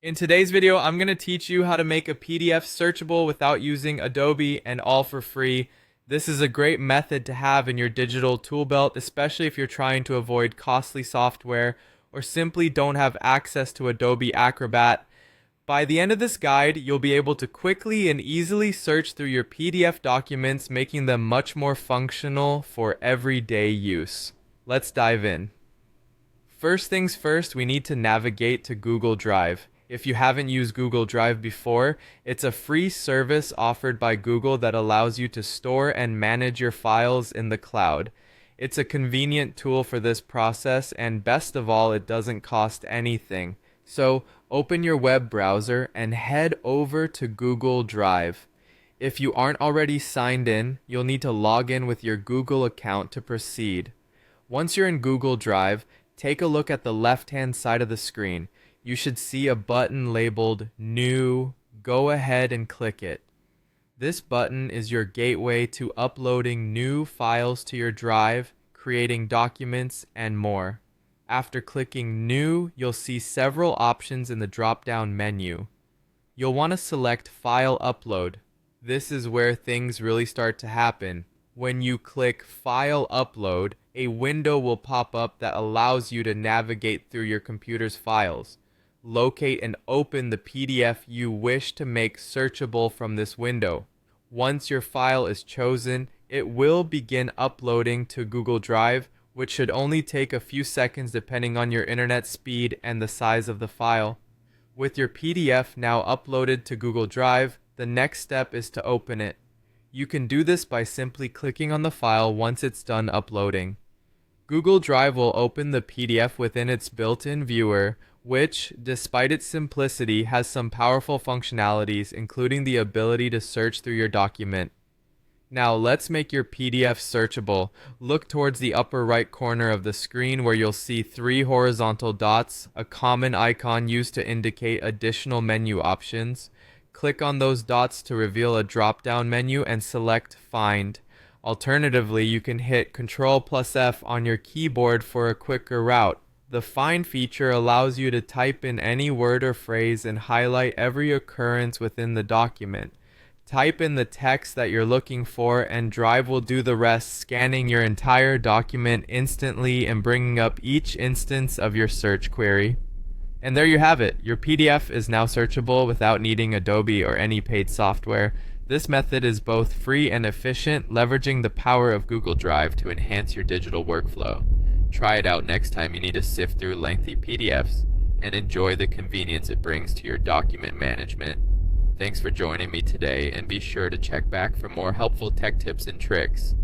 In today's video, I'm going to teach you how to make a PDF searchable without using Adobe, and all for free. This is a great method to have in your digital tool belt, especially if you're trying to avoid costly software or simply don't have access to Adobe Acrobat. By the end of this guide, you'll be able to quickly and easily search through your PDF documents, making them much more functional for everyday use. Let's dive in. First things first, we need to navigate to Google Drive. If you haven't used Google Drive before, it's a free service offered by Google that allows you to store and manage your files in the cloud. It's a convenient tool for this process, and best of all, it doesn't cost anything. So open your web browser and head over to Google Drive. If you aren't already signed in, you'll need to log in with your Google account to proceed. Once you're in Google Drive, take a look at the left-hand side of the screen. You should see a button labeled New. Go ahead and click it. This button is your gateway to uploading new files to your drive, creating documents, and more. After clicking New, you'll see several options in the drop-down menu. You'll want to select File Upload. This is where things really start to happen. When you click File Upload, a window will pop up that allows you to navigate through your computer's files. Locate and open the PDF you wish to make searchable from this window. Once your file is chosen, it will begin uploading to Google Drive, which should only take a few seconds depending on your internet speed and the size of the file. With your PDF now uploaded to Google Drive, the next step is to open it. You can do this by simply clicking on the file once it's done uploading. Google Drive will open the PDF within its built-in viewer, which, despite its simplicity, has some powerful functionalities, including the ability to search through your document. Now let's make your PDF searchable. Look towards the upper right corner of the screen where you'll see 3 horizontal dots, a common icon used to indicate additional menu options. Click on those dots to reveal a drop-down menu and select Find. Alternatively, you can hit Ctrl+F on your keyboard for a quicker route. The Find feature allows you to type in any word or phrase and highlight every occurrence within the document. Type in the text that you're looking for, and Drive will do the rest, scanning your entire document instantly and bringing up each instance of your search query. And there you have it. Your PDF is now searchable without needing Adobe or any paid software. This method is both free and efficient, leveraging the power of Google Drive to enhance your digital workflow. Try it out next time you need to sift through lengthy PDFs, and enjoy the convenience it brings to your document management. Thanks for joining me today, and be sure to check back for more helpful tech tips and tricks.